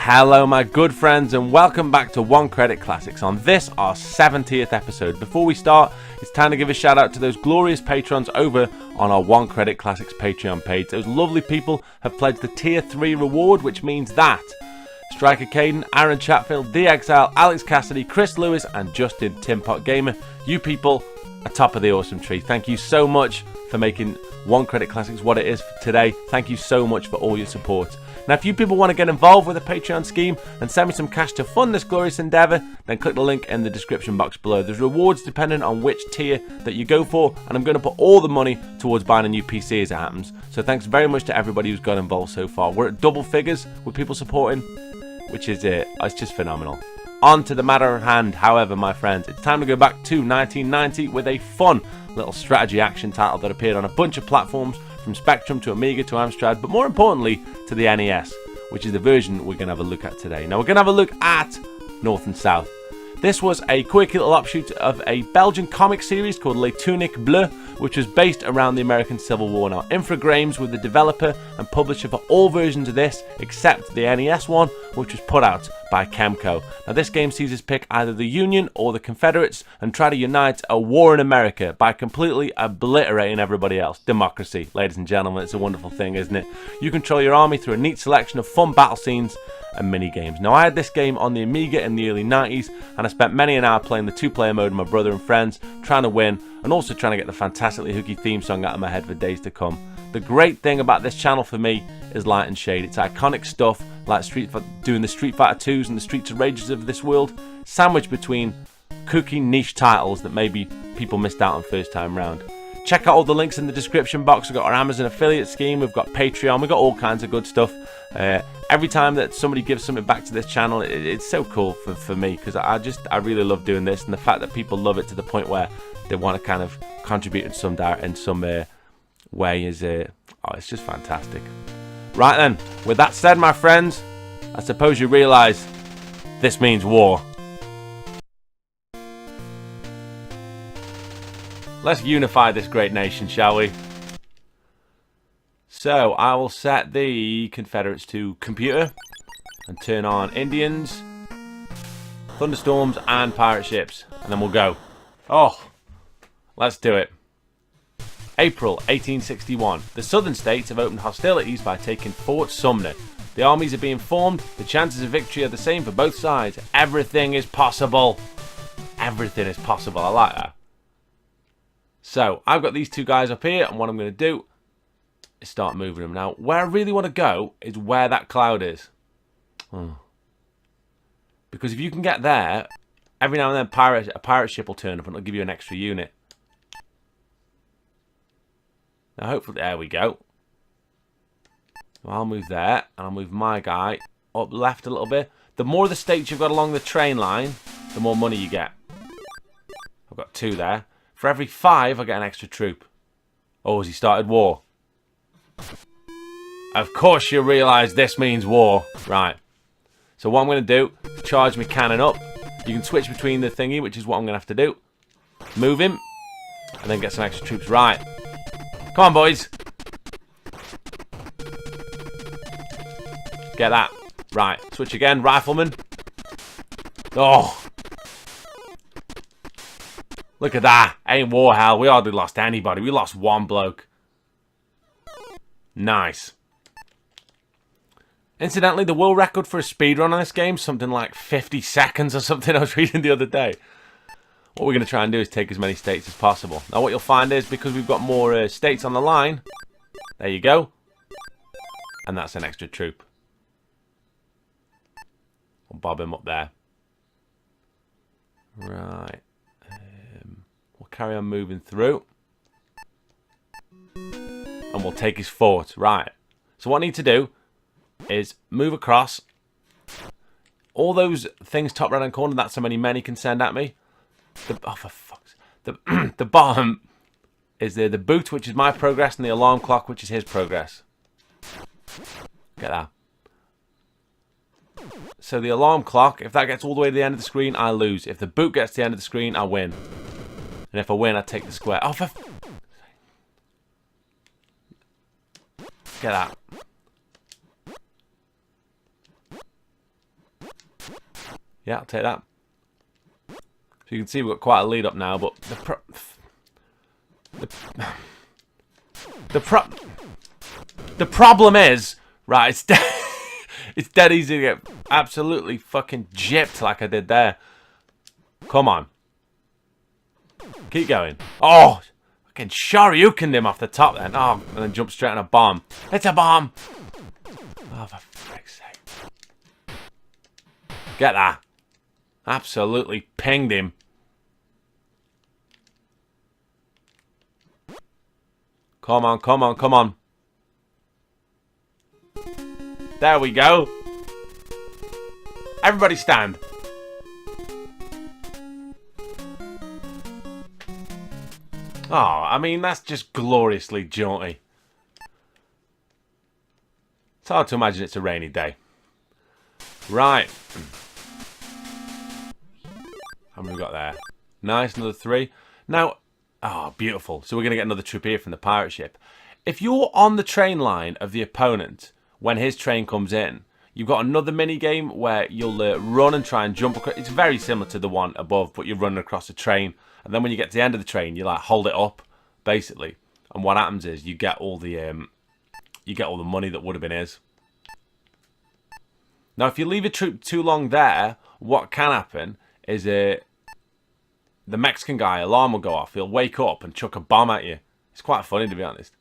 Hello my good friends and welcome back to One Credit Classics on this our 70th episode. Before we start, it's time to give a shout out to those glorious patrons over on our One Credit Classics Patreon page. Those lovely people have pledged the tier 3 reward, which means that Striker Caden, Aaron Chatfield, DXL, Alex Cassidy, Chris Lewis and Justin Timpot Gamer, you people are top of the awesome tree. Thank you so much for making One Credit Classics what it is for today. Thank you so much for all your support. Now, if you people want to get involved with the Patreon scheme and send me some cash to fund this glorious endeavour, then click the link in the description box below. There's rewards depending on which tier that you go for, and I'm going to put all the money towards buying a new PC as it happens. So thanks very much to everybody who's got involved so far. We're at double figures with people supporting, which is it's just phenomenal. On to the matter at hand, however, my friends, it's time to go back to 1990 with a fun little strategy action title that appeared on a bunch of platforms, from Spectrum to Amiga to Amstrad, but more importantly to the NES, which is the version we're going to have a look at today. Now we're going to have a look at North and South. This was a quick little offshoot of a Belgian comic series called Les Tuniques Bleues, which was based around the American Civil War. Now, Infogrames were the developer and publisher for all versions of this, except the NES one, which was put out by Kemco. Now, this game sees us pick either the Union or the Confederates and try to unite a war in America by completely obliterating everybody else. Democracy, ladies and gentlemen, it's a wonderful thing, isn't it? You control your army through a neat selection of fun battle scenes and mini games. Now, I had this game on the Amiga in the early 90s, and I spent many an hour playing the two-player mode with my brother and friends, trying to win, and also trying to get the fantastically hooky theme song out of my head for days to come. The great thing about this channel for me is light and shade. It's iconic stuff like doing the Street Fighter 2s and the Streets of Rages of this world, sandwiched between kooky niche titles that maybe people missed out on first time round. Check out all the links in the description box. We've got our Amazon affiliate scheme, we've got Patreon, we've got all kinds of good stuff. Every time that somebody gives something back to this channel, it's so cool for me, because I really love doing this, and the fact that people love it to the point where they want to kind of contribute in some way is it's just fantastic. Right then, with that said, my friends, I suppose you realise this means war. Let's unify this great nation, shall we? So, I will set the Confederates to computer and turn on Indians, thunderstorms and pirate ships, and then we'll go. Oh, let's do it. April 1861. The southern states have opened hostilities by taking Fort Sumner. The armies are being formed. The chances of victory are the same for both sides. Everything is possible. Everything is possible. I like that. So, I've got these two guys up here, and what I'm going to do is start moving them. Now, where I really want to go is where that cloud is. Because if you can get there, every now and then a pirate ship will turn up and it'll give you an extra unit. Now, hopefully, there we go. Well, I'll move there, and I'll move my guy up left a little bit. The more of the states you've got along the train line, the more money you get. I've got 2 there. For every 5, I get an extra troop. Oh, has he started war? Of course you realise this means war. Right. So what I'm going to do is charge my cannon up. You can switch between the thingy, which is what I'm going to have to do. Move him. And then get some extra troops. Right. Come on, boys. Get that. Right. Switch again. Rifleman. Oh. Look at that. Ain't war hell. We hardly lost anybody. We lost 1 bloke. Nice. Incidentally, the world record for a speedrun on this game, something like 50 seconds or something I was reading the other day. What we're going to try and do is take as many states as possible. Now what you'll find is, because we've got more states on the line, there you go. And that's an extra troop. We'll bob him up there. Right. We'll carry on moving through. And we'll take his fort. Right. So what I need to do is move across. All those things top right hand corner, that's how many men he can send at me. Oh, for fuck's sake. The bottom is the boot, which is my progress, and the alarm clock, which is his progress. Get that. So the alarm clock, if that gets all the way to the end of the screen, I lose. If the boot gets to the end of the screen, I win. And if I win, I take the square. Oh, for... Get that. Yeah, I'll take that. So you can see we've got quite a lead up now, but the problem is, right, it's dead easy to get absolutely fucking gypped like I did there. Come on. Keep going. Oh, fucking Shoryukened him off the top then. Oh, and then jump straight on a bomb. It's a bomb. Oh, for frick's sake. Get that. Absolutely pinged him. Come on, come on, come on. There we go. Everybody stand. Oh, I mean, that's just gloriously jaunty. It's hard to imagine it's a rainy day. Right. How many we got there? Nice, another 3. Now, oh, beautiful. So we're going to get another troop here from the pirate ship. If you're on the train line of the opponent when his train comes in, you've got another mini game where you'll run and try and jump across. It's very similar to the one above, but you're running across a train. And then when you get to the end of the train, you like hold it up, basically. And what happens is you get all the money that would have been his. Now, if you leave a troop too long there, what can happen is the Mexican guy, alarm will go off. He'll wake up and chuck a bomb at you. It's quite funny, to be honest.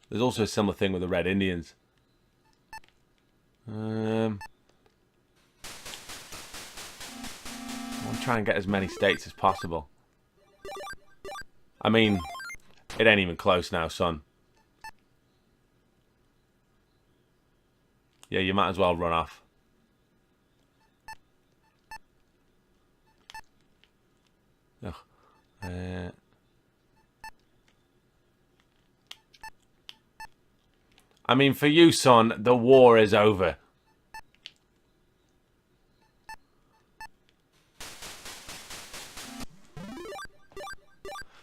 There's also a similar thing with the Red Indians. I want to try and get as many states as possible. I mean, it ain't even close now, son. Yeah, you might as well run off. Ugh. I mean, for you, son, the war is over.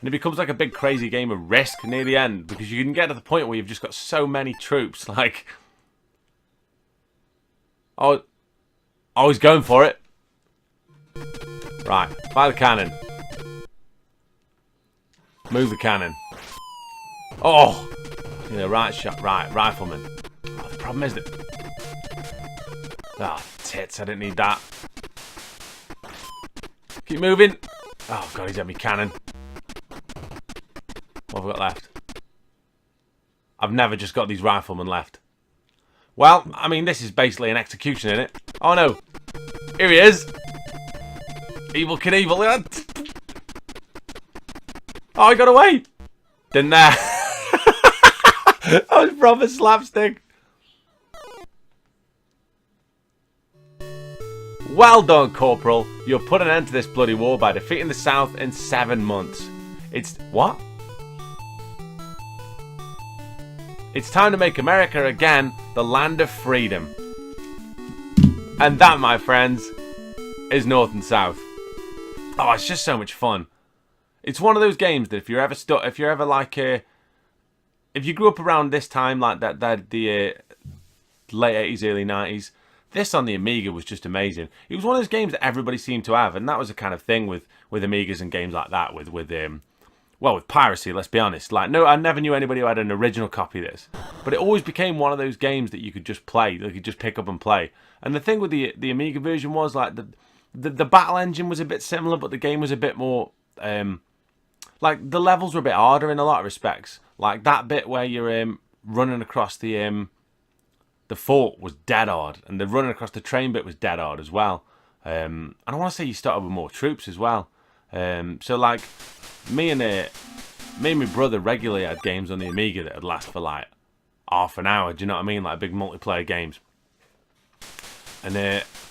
And it becomes like a big crazy game of Risk near the end, because you can get to the point where you've just got so many troops, like... Oh, he's going for it. Right, fire the cannon. Move the cannon. Oh! Yeah, right shot. Right, rifleman. Oh, the problem is that... Oh, tits, I didn't need that. Keep moving. Oh, God, he's at me cannon. What have we got left? I've never just got these riflemen left. Well, I mean, this is basically an execution, isn't it? Oh, no. Here he is. Evil Knievel. Oh, he got away. Didn't there? That was proper slapstick. Well done, Corporal. You've put an end to this bloody war by defeating the South in 7 months. It's... What? It's time to make America again the land of freedom. And that, my friends, is North and South. Oh, it's just so much fun. It's one of those games that if you're ever like if you grew up around this time, like the late 80s, early 90s, this on the Amiga was just amazing. It was one of those games that everybody seemed to have, and that was the kind of thing with Amigas and games like that, with piracy, let's be honest. Like, no, I never knew anybody who had an original copy of this. But it always became one of those games that you could just play, that you could just pick up and play. And the thing with the Amiga version was, like, the battle engine was a bit similar, but the game was a bit more... like, the levels were a bit harder in a lot of respects. Like, that bit where you're running across the fort was dead hard. And the running across the train bit was dead hard as well. And I want to say you started with more troops as well. So, like... Me and my brother regularly had games on the Amiga that would last for like half an hour. Do you know what I mean? Like big multiplayer games. And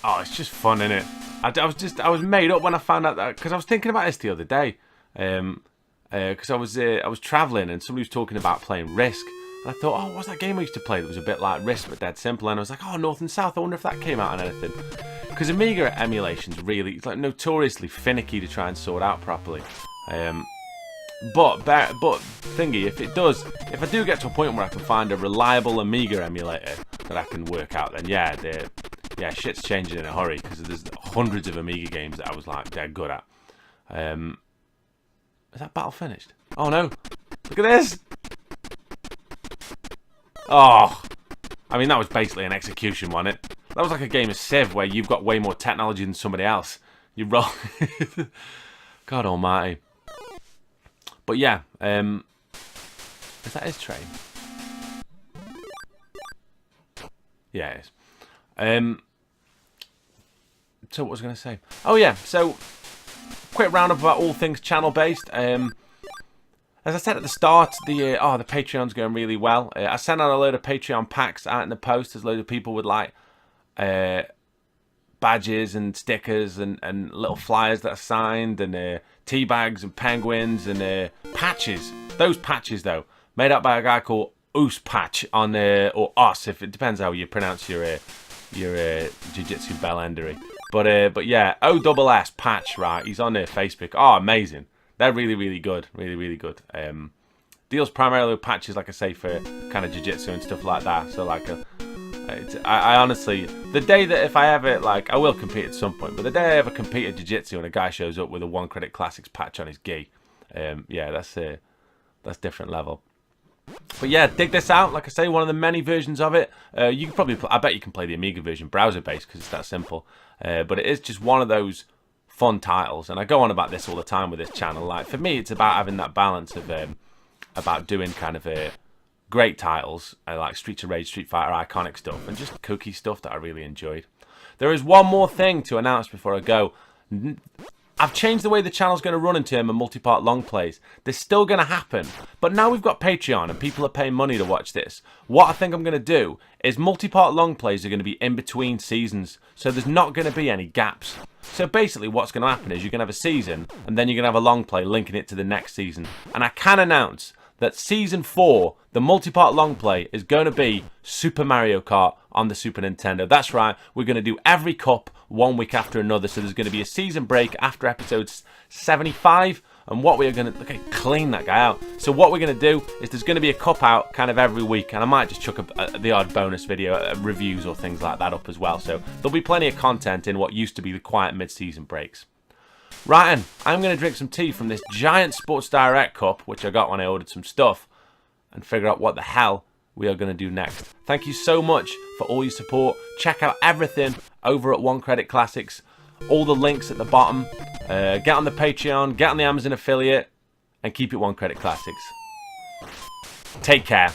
oh, it's just fun, isn't it? I was made up when I found out that, because I was thinking about this the other day. Because I was traveling and somebody was talking about playing Risk. And I thought, oh, what's that game I used to play that was a bit like Risk but dead simple? And I was like, oh, North and South. I wonder if that came out on anything. Because Amiga emulation's really, it's like notoriously finicky to try and sort out properly. But thingy, if I do get to a point where I can find a reliable Amiga emulator that I can work out, then yeah, yeah, shit's changing in a hurry because there's hundreds of Amiga games that I was like dead good at. Is that battle finished? Oh no! Look at this! Oh! I mean, that was basically an execution, wasn't it? That was like a game of Civ where you've got way more technology than somebody else. You roll... God almighty. But yeah, is that his train? Yeah, it is. So what was I going to say? Oh yeah, so quick roundup about all things channel based. As I said at the start, the Patreon's going really well. I sent out a load of Patreon packs out in the post. There's a load of people with like badges and stickers and little flyers that are signed and tea bags and penguins and patches. Those patches though, made up by a guy called Oos Patch on or Os, if it depends how you pronounce your jiu-jitsu bellendery. But yeah, OSS Patch, right? He's on their Facebook. Oh, amazing. They're really, really good. Really, really good. Deals primarily with patches, like I say, for kind of jiu-jitsu and stuff like that. So, like, I honestly, the day that if I ever, like, I will compete at some point, but the day I ever compete at jiu-jitsu and a guy shows up with a One Credit Classics patch on his gi, yeah, that's different level. But yeah, dig this out. Like I say, one of the many versions of it. You can probably, I bet you can play the Amiga version browser-based because it's that simple. But it is just one of those fun titles, and I go on about this all the time with this channel. Like for me, it's about having that balance of about doing kind of great titles like Streets of Rage, Street Fighter, iconic stuff, and just kooky stuff that I really enjoyed. There is one more thing to announce before I go. I've changed the way the channel's going to run in terms of multi-part long plays. They're still going to happen, but now we've got Patreon and people are paying money to watch this. What I think I'm going to do is multi-part long plays are going to be in between seasons, so there's not going to be any gaps. So basically what's going to happen is you're going to have a season, and then you're going to have a long play linking it to the next season. And I can announce that Season 4, the multi-part long play, is going to be Super Mario Kart on the Super Nintendo. That's right, we're going to do every cup 1 week after another, so there's going to be a season break after episode 75, and what we're going to, okay, clean that guy out. So what we're going to do is there's going to be a cup out kind of every week, and I might just chuck the odd bonus video, reviews or things like that up as well, so there'll be plenty of content in what used to be the quiet mid-season breaks. Right then, I'm going to drink some tea from this giant Sports Direct cup, which I got when I ordered some stuff, and figure out what the hell we are going to do next. Thank you so much for all your support. Check out everything over at One Credit Classics. All the links at the bottom. Get on the Patreon, get on the Amazon affiliate, and keep it One Credit Classics. Take care.